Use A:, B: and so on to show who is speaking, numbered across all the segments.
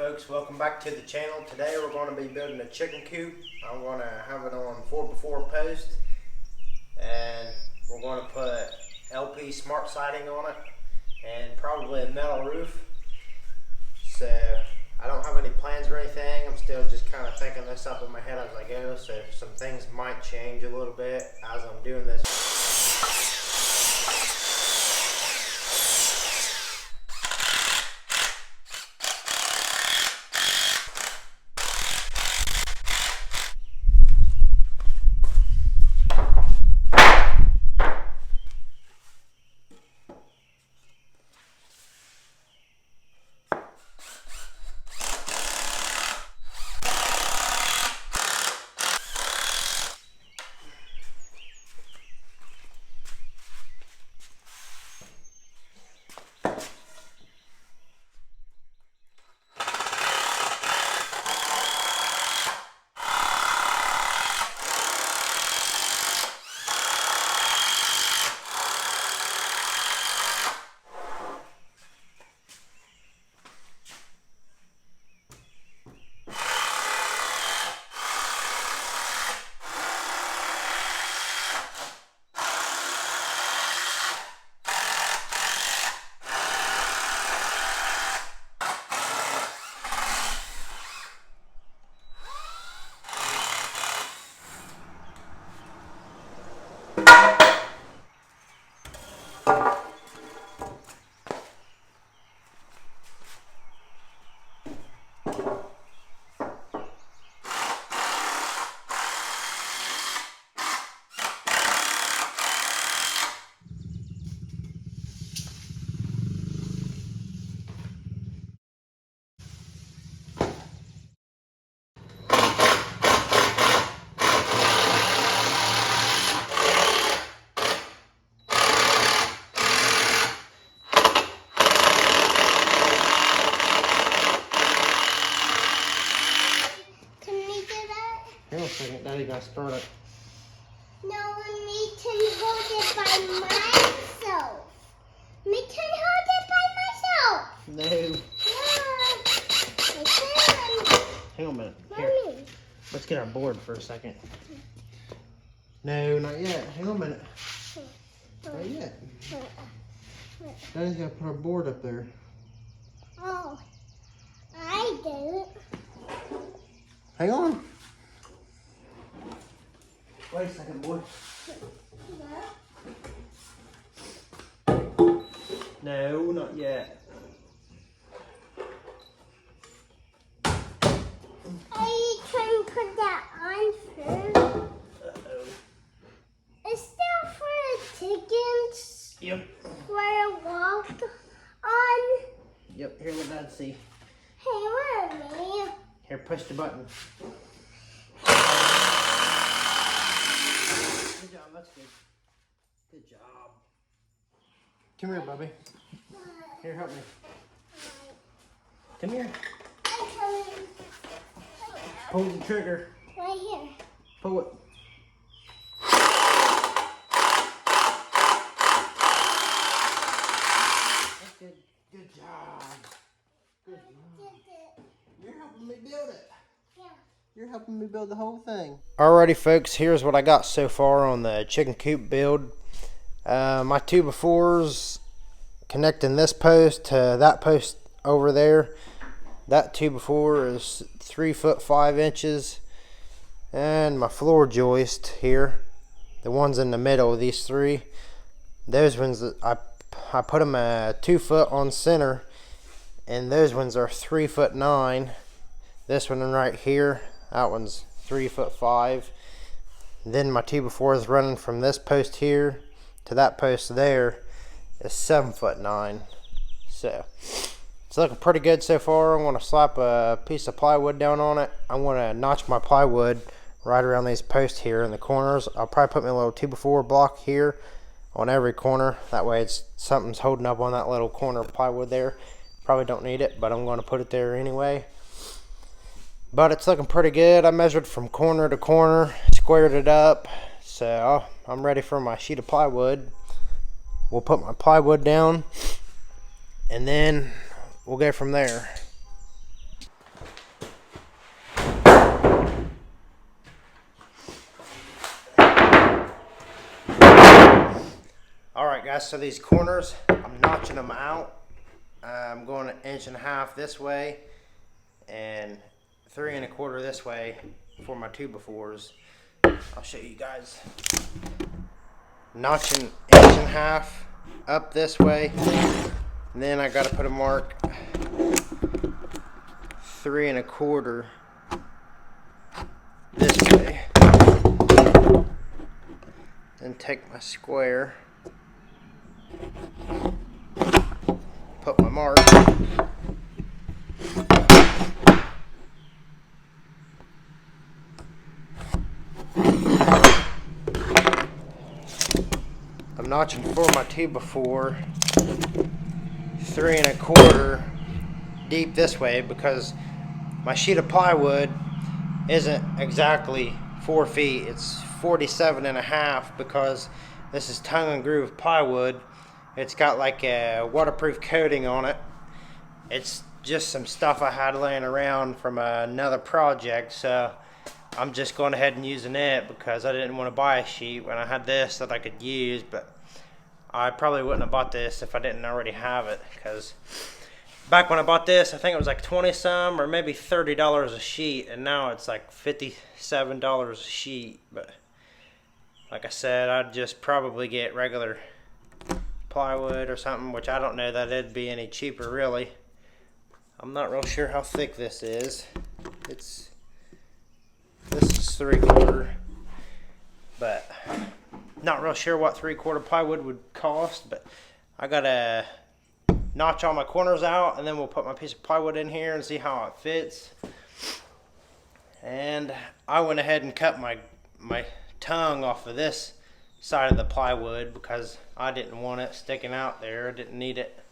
A: folks, welcome back to the channel. Today we're going to be building a chicken coop. I'm going to have it on 4x4 post, and we're going to put LP smart siding on it and probably a metal roof. So I don't have any plans or anything. I'm still just kind of thinking this up in my head as I go, so some things might change a little bit as I'm doing this. Hang on a second, Daddy got to start it.
B: No, me can hold it by myself. Me can hold it by myself.
A: No.
B: I can.
A: Hang on a minute.
B: Mommy.
A: Here. Let's get our board for a second. No, not yet. Hang on a minute. Not yet. Daddy's got to put our board up there.
B: Oh, I did it.
A: Hang on. Wait a second, boy. No, not yet.
B: I can put that on first.
A: Uh-oh.
B: Is that for the chickens?
A: Yep.
B: For a walk on?
A: Yep, here, let Dad see.
B: Hey, where are me?
A: Here, push the button. Good job, that's good. Good job. Come here, Bubby. Here, help me. Come here.
B: I'm coming.
A: Pull the trigger.
B: Right here.
A: Pull it. That's good. Good job. Good job. You're helping me build it.
B: Yeah.
A: You're helping me build the whole thing. Alrighty, folks. Here's what I got so far on the chicken coop build. My 2x4s connecting this post to that post over there. That 2x4 is 3'5", and my floor joist here, the ones in the middle, these three, those ones I put them at 2 foot on center, and those ones are 3'9". This one right here, that one's 3'5". Then my 2x4 is running from this post here to that post there is 7'9". So it's looking pretty good so far. I'm going to slap a piece of plywood down on it. I'm going to notch my plywood right around these posts here in the corners. I'll probably put my little 2x4 block here on every corner. That way it's something's holding up on that little corner of plywood there. Probably don't need it, but I'm going to put it there anyway. But it's looking pretty good. I measured from corner to corner, squared it up. So I'm ready for my sheet of plywood. We'll put my plywood down, and then we'll go from there. guys, so these corners, I'm notching them out. I'm going 1.5 inches this way and 3 1/4 this way for my 2x4s. I'll show you guys. Notching 1.5 inches up this way, and then I got to put a mark 3 1/4 this way. Then take my square, put my mark. I'm notching for my 2x4 3 1/4 deep this way because my sheet of plywood isn't exactly 4 feet. It's 47.5 because this is tongue and groove plywood. It's got like a waterproof coating on it. It's just some stuff I had laying around from another project, so I'm just going ahead and using it because I didn't want to buy a sheet when I had this that I could use. But I probably wouldn't have bought this if I didn't already have it, because back when I bought this, I think it was like 20 some or maybe $30 a sheet, and now it's like $57 a sheet. But like I said, I'd just probably get regular plywood or something, which I don't know that it'd be any cheaper really. I'm not real sure how thick this is. This is 3/4, but not real sure what 3/4 plywood would cost. But I gotta notch all my corners out, and then we'll put my piece of plywood in here and see how it fits. And I went ahead and cut my tongue off of this side of the plywood because I didn't want it sticking out there. I didn't need it.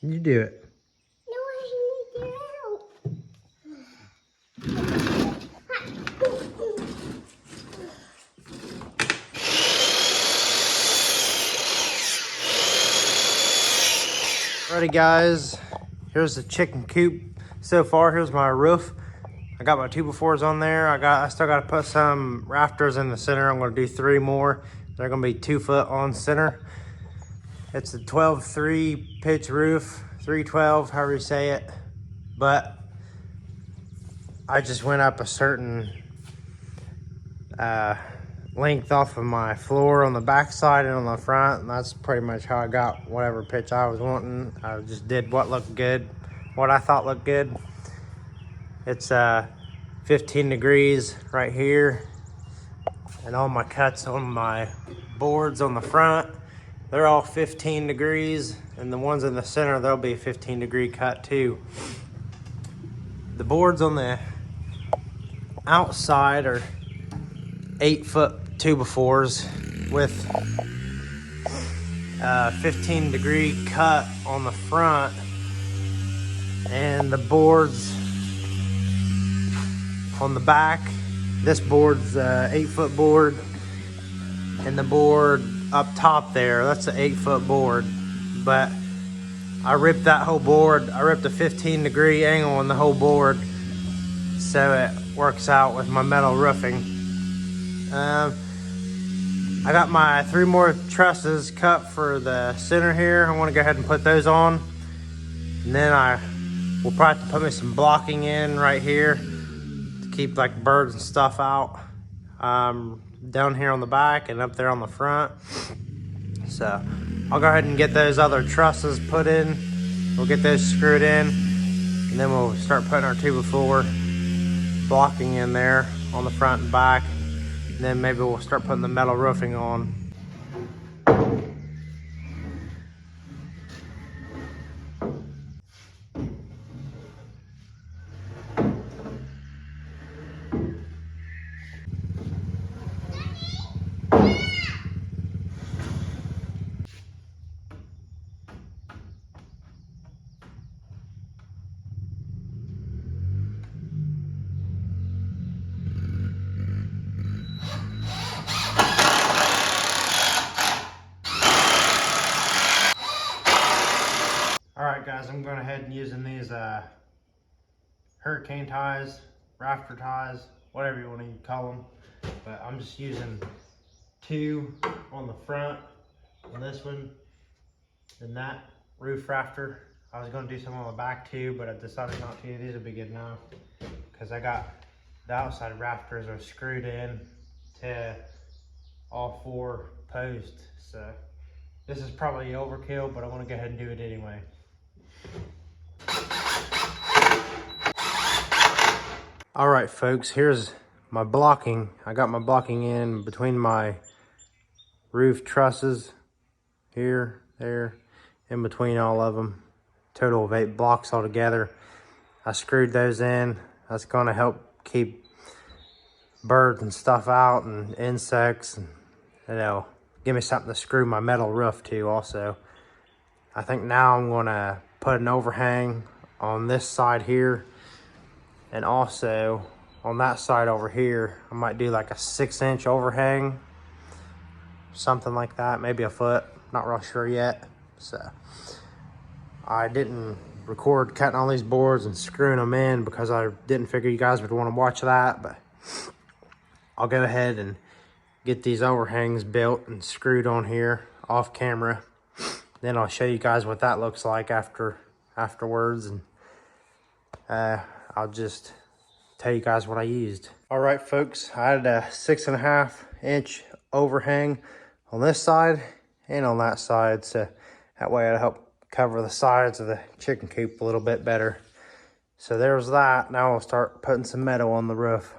A: You do it.
B: No, I need your help.
A: Alrighty guys, here's the chicken coop so far. Here's my roof. I got my 2x4s on there. I still got to put some rafters in the center. I'm going to do 3 more. They're going to be 2 foot on center. It's a 12-3 pitch roof, 312, however you say it. But I just went up a certain length off of my floor on the back side and on the front, and that's pretty much how I got whatever pitch I was wanting. I just did what looked good, what I thought looked good. It's 15 degrees right here, and all my cuts on my boards on the front, they're all 15 degrees, and the ones in the center, they'll be a 15-degree cut too. The boards on the outside are 8-foot 2x4s with a 15-degree cut on the front, and the boards on the back, this board's 8-foot board, and the board up top there, that's an 8-foot board. But I ripped that whole board. I ripped a 15-degree angle on the whole board so it works out with my metal roofing. I got my 3 more trusses cut for the center here. I want to go ahead and put those on, and then I will probably have to put me some blocking in right here to keep like birds and stuff out, down here on the back and up there on the front. So I'll go ahead and get those other trusses put in. We'll get those screwed in, and then we'll start putting our 2x4 blocking in there on the front and back. And then maybe we'll start putting the metal roofing on. and using these hurricane ties, rafter ties, whatever you want to call them. But I'm just using 2 on the front on this one and that roof rafter. I was going to do some on the back too, but I decided not to. These will be good enough because I got the outside rafters are screwed in to all 4 posts. So this is probably overkill, but I want to go ahead and do it anyway. All right, folks, here's my blocking. I got my blocking in between my roof trusses here, there, in between all of them. Total of 8 blocks altogether. I screwed those in. That's going to help keep birds and stuff out and insects, and give me something to screw my metal roof to also. I think now I'm going to put an overhang on this side here, and also on that side over here. I might do like a 6-inch overhang, something like that, maybe a foot, not real sure yet. So I didn't record cutting all these boards and screwing them in because I didn't figure you guys would want to watch that, but I'll go ahead and get these overhangs built and screwed on here off camera. Then I'll show you guys what that looks like afterwards, and I'll just tell you guys what I used. All right, folks, I had a 6.5-inch overhang on this side and on that side, so that way it'll help cover the sides of the chicken coop a little bit better. So there's that. Now I'll start putting some metal on the roof.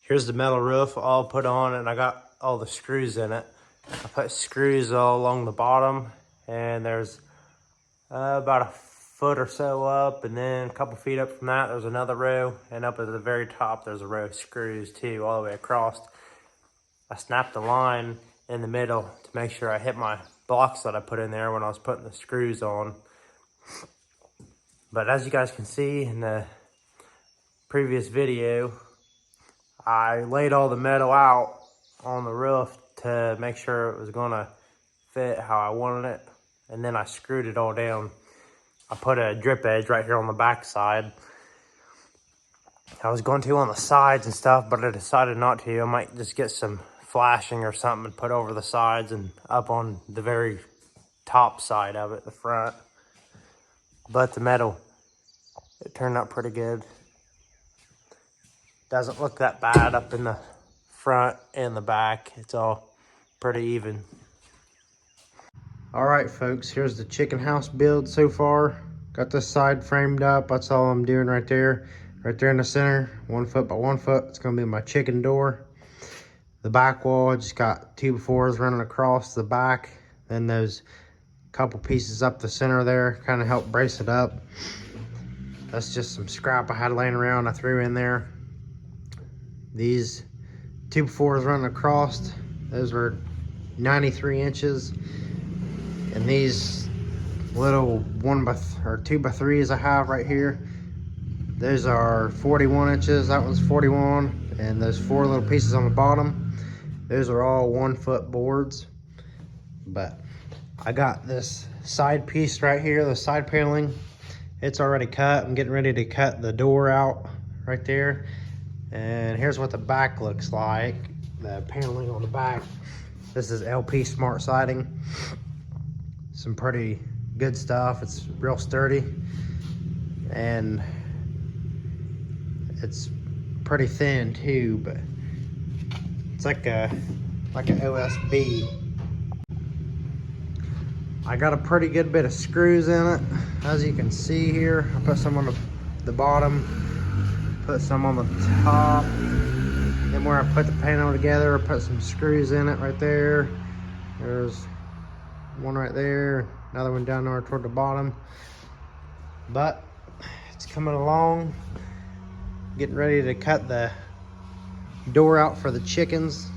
A: Here's the metal roof all put on, and I got all the screws in it. I put screws all along the bottom, and there's about a foot or so up, and then a couple feet up from that there's another row, and up at the very top there's a row of screws too, all the way across. I snapped the line in the middle to make sure I hit my blocks that I put in there when I was putting the screws on. But as you guys can see in the previous video, I laid all the metal out on the roof to make sure it was gonna fit how I wanted it. And then I screwed it all down. I put a drip edge right here on the back side. I was going to on the sides and stuff, but I decided not to. I might just get some flashing or something and put over the sides and up on the very top side of it, the front. But the metal, it turned out pretty good. Doesn't look that bad up in the front and the back. It's all pretty even. All right, folks, here's the chicken house build so far. Got this side framed up. That's all I'm doing right there. Right there in the center, 1 foot by 1 foot. It's gonna be my chicken door. The back wall, I just got 2x4s running across the back. Then those couple pieces up the center there kind of help brace it up. That's just some scrap I had laying around I threw in there. These 2x4s running across, those were 93 inches. And these little 2x3s I have right here, Those are 41 inches. That one's 41. And those 4 little pieces on the bottom, those are all 1-foot boards. But I got this side piece right here, the side paneling. It's already cut. I'm getting ready to cut the door out right there. And here's what the back looks like. The paneling on the back. This is LP Smart Siding. Some pretty good stuff. It's real sturdy. And it's pretty thin too, but it's like an OSB. I got a pretty good bit of screws in it, as you can see here. I put some on the bottom, put some on the top. Then where I put the panel together, I put some screws in it right there. There's one right there, another one down there toward the bottom. But it's coming along. Getting ready to cut the door out for the chickens.